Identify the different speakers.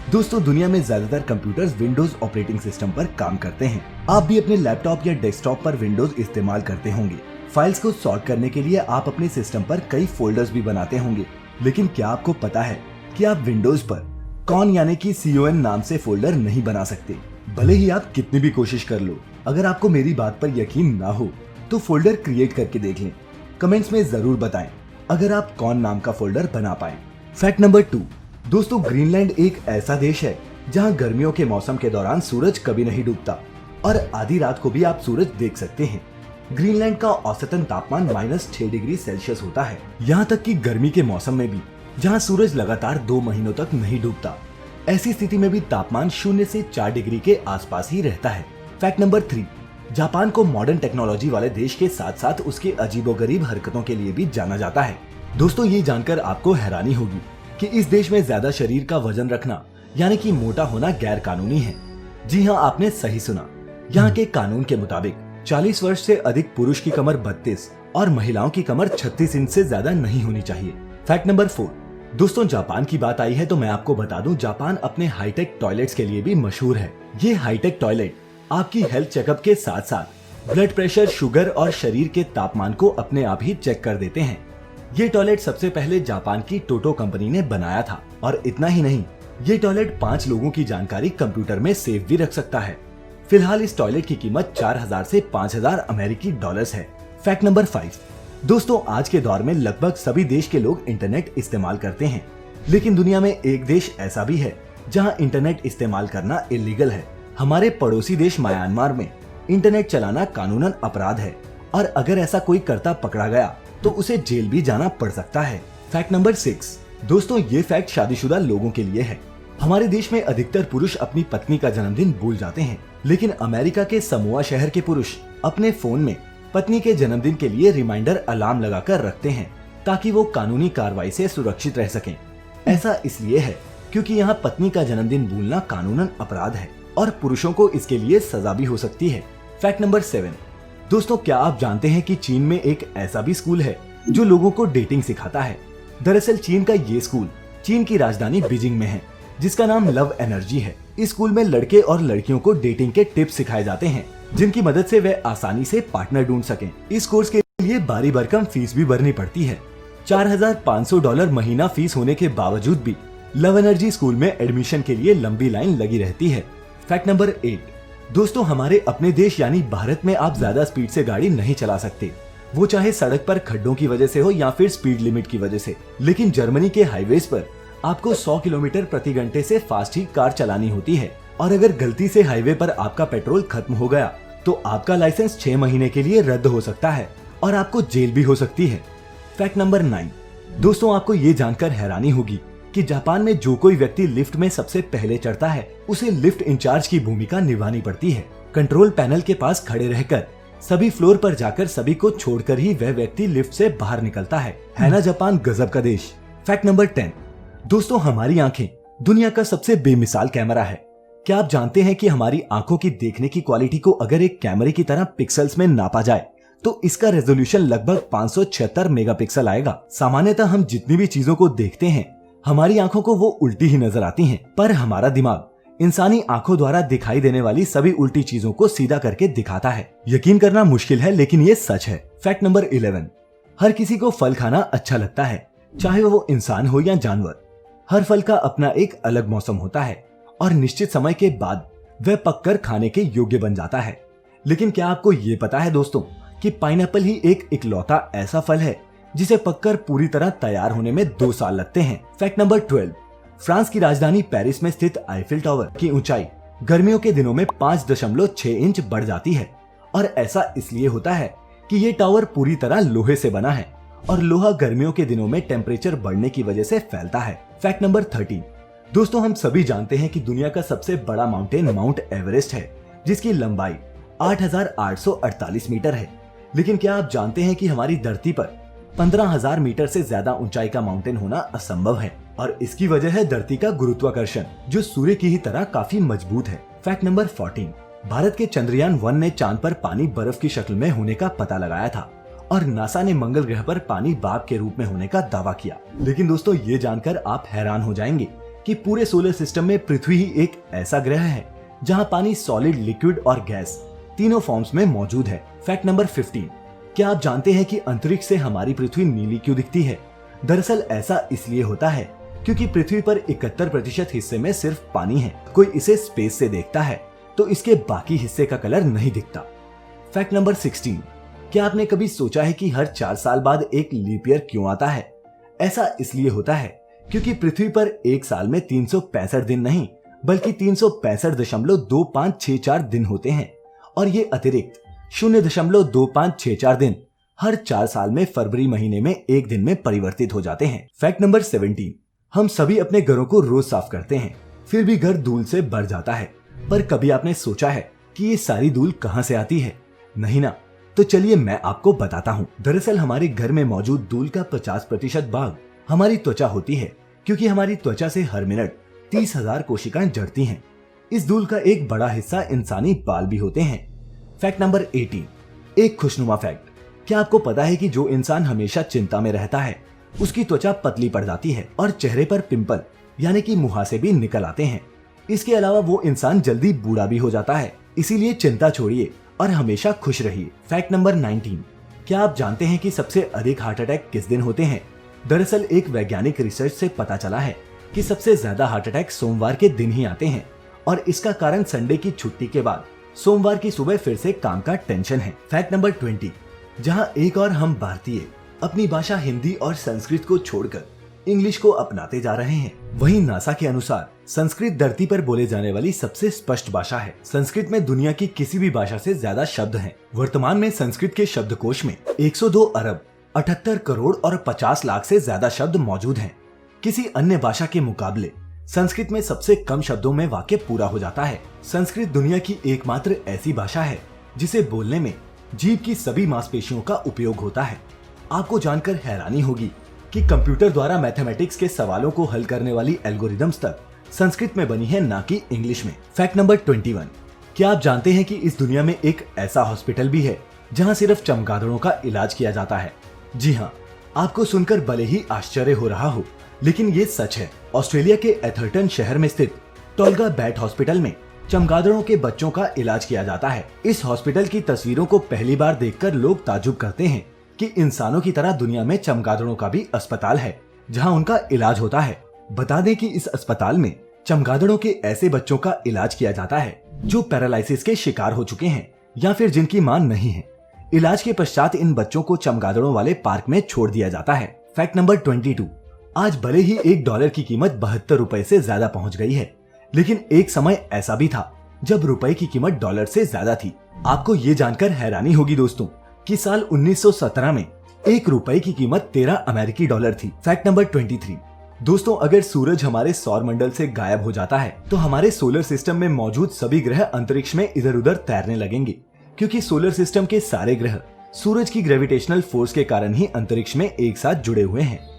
Speaker 1: दोस्तों दुनिया में ज्यादातर कंप्यूटर्स विंडोज ऑपरेटिंग सिस्टम पर काम करते हैं। आप भी अपने लैपटॉप या डेस्कटॉप पर विंडोज इस्तेमाल करते होंगे। फाइल्स को सॉर्ट करने के लिए आप अपने सिस्टम पर कई फोल्डर्स भी बनाते होंगे। लेकिन क्या आपको पता है कि आप विंडोज पर कॉन यानी कि CON नाम से फोल्डर नहीं बना सकते, भले ही आप कितनी भी कोशिश कर लो। अगर आपको मेरी बात पर यकीन ना हो तो फोल्डर क्रिएट करके देख लें। कमेंट्स में जरूर बताएं अगर आप कॉन नाम का फोल्डर बना पाए। फैक्ट नंबर 2, दोस्तों ग्रीनलैंड एक ऐसा देश है जहां गर्मियों के मौसम के दौरान सूरज कभी नहीं डूबता और आधी रात को भी आप सूरज देख सकते हैं। ग्रीनलैंड का औसतन तापमान -6 डिग्री सेल्सियस होता है, यहाँ तक कि गर्मी के मौसम में भी, जहाँ सूरज लगातार 2 महीनों तक नहीं डूबता। ऐसी स्थिति में भी तापमान 0 से 4 डिग्री के आसपास ही रहता है। फैक्ट नंबर 3, जापान को मॉडर्न टेक्नोलॉजी वाले देश के साथ साथ उसके अजीबोगरीब हरकतों के लिए भी जाना जाता है। दोस्तों ये जानकर आपको हैरानी होगी कि इस देश में ज्यादा शरीर का वजन रखना यानी कि मोटा होना गैर कानूनी है। जी हाँ, आपने सही सुना। यहाँ के कानून के मुताबिक 40 वर्ष से अधिक पुरुष की कमर 32 और महिलाओं की कमर 36 इंच से ज्यादा नहीं होनी चाहिए। फैक्ट नंबर 4, दोस्तों जापान की बात आई है तो मैं आपको बता दूं, जापान अपने हाईटेक टॉयलेट्स के लिए भी मशहूर है। ये हाईटेक टॉयलेट आपकी हेल्थ चेकअप के साथ साथ ब्लड प्रेशर, शुगर और शरीर के तापमान को अपने आप ही चेक कर देते हैं। ये टॉयलेट सबसे पहले जापान की टोटो कंपनी ने बनाया था और इतना ही नहीं, ये टॉयलेट 5 लोगों की जानकारी कंप्यूटर में सेव भी रख सकता है। फिलहाल इस टॉयलेट की कीमत 4000 से 5000 अमेरिकी डॉलर्स है। फैक्ट नंबर 5, दोस्तों आज के दौर में लगभग सभी देश के लोग इंटरनेट इस्तेमाल करते हैं, लेकिन दुनिया में एक देश ऐसा भी है जहां इंटरनेट इस्तेमाल करना इलीगल है। हमारे पड़ोसी देश म्यांमार में इंटरनेट चलाना कानूनन अपराध है और अगर ऐसा कोई करता पकड़ा गया तो उसे जेल भी जाना पड़ सकता है। फैक्ट नंबर 6, दोस्तों ये फैक्ट शादीशुदा लोगों के लिए है। हमारे देश में अधिकतर पुरुष अपनी पत्नी का जन्मदिन भूल जाते हैं, लेकिन अमेरिका के समोआ शहर के पुरुष अपने फोन में पत्नी के जन्मदिन के लिए रिमाइंडर अलार्म लगाकर रखते हैं ताकि वो कानूनी कार्रवाई से सुरक्षित रह सकें। ऐसा इसलिए है क्योंकि यहाँ पत्नी का जन्मदिन भूलना कानूनन अपराध है और पुरुषों को इसके लिए सजा भी हो सकती है। फैक्ट नंबर 7, दोस्तों क्या आप जानते हैं कि चीन में एक ऐसा भी स्कूल है जो लोगों को डेटिंग सिखाता है। दरअसल चीन का ये स्कूल चीन की राजधानी बीजिंग में है, जिसका नाम लव एनर्जी है। इस स्कूल में लड़के और लड़कियों को डेटिंग के टिप्स सिखाए जाते हैं, जिनकी मदद से वे आसानी से पार्टनर ढूंढ सकें। इस कोर्स के लिए भारी भरकम फीस भी भरनी पड़ती है। $4500 महीना फीस होने के बावजूद भी लव एनर्जी स्कूल में एडमिशन के लिए लंबी लाइन लगी रहती है। फैक्ट नंबर 8, दोस्तों हमारे अपने देश यानी भारत में आप ज्यादा स्पीड से गाड़ी नहीं चला सकते, वो चाहे सड़क पर खड्डों की वजह से हो या फिर स्पीड लिमिट की वजह से। लेकिन जर्मनी के हाईवेज पर आपको 100 किलोमीटर प्रति घंटे से फास्ट ही कार चलानी होती है और अगर गलती से हाईवे पर आपका पेट्रोल खत्म हो गया तो आपका लाइसेंस 6 महीने के लिए रद्द हो सकता है और आपको जेल भी हो सकती है। फैक्ट नंबर 9, दोस्तों आपको ये जानकर हैरानी होगी कि जापान में जो कोई व्यक्ति लिफ्ट में सबसे पहले चढ़ता है उसे लिफ्ट इंचार्ज की भूमिका निभानी पड़ती है। कंट्रोल पैनल के पास खड़े रहकर सभी फ्लोर पर जाकर सभी को छोड़कर ही वह व्यक्ति लिफ्ट से बाहर निकलता है ना जापान गजब का देश। फैक्ट नंबर 10, दोस्तों हमारी आंखें दुनिया का सबसे बेमिसाल कैमरा है। क्या आप जानते हैं कि हमारी आंखों की देखने की क्वालिटी को अगर एक कैमरे की तरह पिक्सल्स में नापा जाए तो इसका रेजोल्यूशन लगभग 576 मेगापिक्सल आएगा। सामान्यतः हम जितनी भी चीजों को देखते हैं हमारी आंखों को वो उल्टी ही नजर आती हैं, पर हमारा दिमाग इंसानी आंखों द्वारा दिखाई देने वाली सभी उल्टी चीजों को सीधा करके दिखाता है। यकीन करना मुश्किल है लेकिन ये सच है। फैक्ट नंबर 11, हर किसी को फल खाना अच्छा लगता है, चाहे वो इंसान हो या जानवर। हर फल का अपना एक अलग मौसम होता है और निश्चित समय के बाद वह पककर खाने के योग्य बन जाता है। लेकिन क्या आपको ये पता है दोस्तों कि पाइनएप्पल ही एक इकलौता ऐसा फल है जिसे पककर पूरी तरह तैयार होने में 2 साल लगते हैं। फैक्ट नंबर 12, फ्रांस की राजधानी पेरिस में स्थित आईफिल टावर की ऊंचाई गर्मियों के दिनों में 5.6 इंच बढ़ जाती है और ऐसा इसलिए होता है कि ये टावर पूरी तरह लोहे से बना है और लोहा गर्मियों के दिनों में टेम्परेचर बढ़ने की वजह से फैलता है। फैक्ट नंबर 13, दोस्तों हम सभी जानते हैं कि दुनिया का सबसे बड़ा माउंटेन माउंट एवरेस्ट है, जिसकी लंबाई 8848 मीटर है। लेकिन क्या आप जानते हैं कि हमारी धरती पर 15000 मीटर से ज्यादा ऊंचाई का माउंटेन होना असंभव है और इसकी वजह है धरती का गुरुत्वाकर्षण, जो सूर्य की ही तरह काफी मजबूत है। फैक्ट नंबर 14, भारत के चंद्रयान 1 ने चांद पर पानी बर्फ की शक्ल में होने का पता लगाया था और नासा ने मंगल ग्रह पर पानी भाप के रूप में होने का दावा किया। लेकिन दोस्तों ये जानकर आप हैरान हो जाएंगे कि पूरे सोलर सिस्टम में पृथ्वी ही एक ऐसा ग्रह है जहां पानी सॉलिड, लिक्विड और गैस तीनों फॉर्म्स में मौजूद है। फैक्ट नंबर 15, क्या आप जानते हैं कि अंतरिक्ष से हमारी पृथ्वी नीली क्यों दिखती है? दरअसल ऐसा इसलिए होता है क्योंकि पृथ्वी पर 71% हिस्से में सिर्फ पानी है। कोई इसे स्पेस से देखता है तो इसके बाकी हिस्से का कलर नहीं दिखता। फैक्ट नंबर 16, क्या आपने कभी सोचा है कि हर 4 साल बाद एक लीप ईयर क्यों आता है? ऐसा इसलिए होता है क्योंकि पृथ्वी पर एक साल में 365 दिन नहीं बल्कि 365.2564 दिन होते हैं और ये अतिरिक्त 0.2564 दिन हर 4 साल में फरवरी महीने में एक दिन में परिवर्तित हो जाते हैं। फैक्ट नंबर 17, हम सभी अपने घरों को रोज साफ करते हैं, फिर भी घर धूल से भर जाता है। पर कभी आपने सोचा है कि ये सारी धूल कहां से आती है? नहीं ना? तो चलिए मैं आपको बताता हूँ। दरअसल हमारे घर में मौजूद धूल का 50% भाग हमारी त्वचा होती है, क्योंकि हमारी त्वचा से हर मिनट 30,000 कोशिकाएं जड़ती हैं। इस धूल का एक बड़ा हिस्सा इंसानी बाल भी होते हैं। फैक्ट नंबर 18, एक खुशनुमा फैक्ट, क्या आपको पता है कि जो इंसान हमेशा चिंता में रहता है उसकी त्वचा पतली पड़ जाती है और चेहरे पर पिंपल यानी कि मुहासे भी निकल आते हैं। इसके अलावा वो इंसान जल्दी बूढ़ा भी हो जाता है। इसीलिए चिंता छोड़िए और हमेशा खुश रहिए। फैक्ट नंबर 19, क्या आप जानते हैं कि सबसे अधिक हार्ट अटैक किस दिन होते हैं? दरअसल एक वैज्ञानिक रिसर्च से पता चला है कि सबसे ज्यादा हार्ट अटैक सोमवार के दिन ही आते हैं और इसका कारण संडे की छुट्टी के बाद सोमवार की सुबह फिर से काम का टेंशन है। फैक्ट नंबर 20, जहां एक और हम भारतीय अपनी भाषा हिंदी और संस्कृत को छोड़कर इंग्लिश को अपनाते जा रहे हैं, वहीं नासा के अनुसार संस्कृत धरती पर बोले जाने वाली सबसे स्पष्ट भाषा है। संस्कृत में दुनिया की किसी भी भाषा से ज्यादा शब्द हैं। वर्तमान में संस्कृत के शब्दकोश में 102 अरब 78 करोड़ और 50 लाख से ज्यादा शब्द मौजूद हैं। किसी अन्य भाषा के मुकाबले संस्कृत में सबसे कम शब्दों में वाक्य पूरा हो जाता है। संस्कृत दुनिया की एकमात्र ऐसी भाषा है जिसे बोलने में जीभ की सभी मांसपेशियों का उपयोग होता है। आपको जानकर हैरानी होगी कि कंप्यूटर द्वारा मैथमेटिक्स के सवालों को हल करने वाली एल्गोरिदम्स तक संस्कृत में बनी है, ना कि इंग्लिश में। फैक्ट नंबर 21, क्या आप जानते हैं कि इस दुनिया में एक ऐसा हॉस्पिटल भी है जहां सिर्फ चमगादड़ों का इलाज किया जाता है? जी हाँ, आपको सुनकर भले ही आश्चर्य हो रहा हो, लेकिन ये सच है। ऑस्ट्रेलिया के एथरटन शहर में स्थित टोल्गा बैट हॉस्पिटल में चमगादड़ों के बच्चों का इलाज किया जाता है। इस हॉस्पिटल की तस्वीरों को पहली बार देखकर लोग ताज्जुब करते हैं कि इंसानों की तरह दुनिया में चमगादड़ों का भी अस्पताल है जहां उनका इलाज होता है। बता दें कि इस अस्पताल में चमगादड़ों के ऐसे बच्चों का इलाज किया जाता है जो पैरालिसिस के शिकार हो चुके हैं या फिर जिनकी मां नहीं है। इलाज के पश्चात इन बच्चों को चमगादड़ों वाले पार्क में छोड़ दिया जाता है। फैक्ट नंबर 22, आज भले ही $1 की कीमत 72 रुपए से ज्यादा पहुंच गई है, लेकिन एक समय ऐसा भी था जब रुपए की कीमत डॉलर से ज्यादा थी। आपको ये जानकर हैरानी होगी दोस्तों कि साल 1917 में ₹1 की कीमत 13 अमेरिकी डॉलर थी। फैक्ट नंबर 23, दोस्तों अगर सूरज हमारे सौर मंडल से गायब हो जाता है तो हमारे सोलर सिस्टम में मौजूद सभी ग्रह अंतरिक्ष में इधर उधर तैरने लगेंगे, क्योंकि सोलर सिस्टम के सारे ग्रह सूरज की ग्रेविटेशनल फोर्स के कारण ही अंतरिक्ष में एक साथ जुड़े हुए हैं।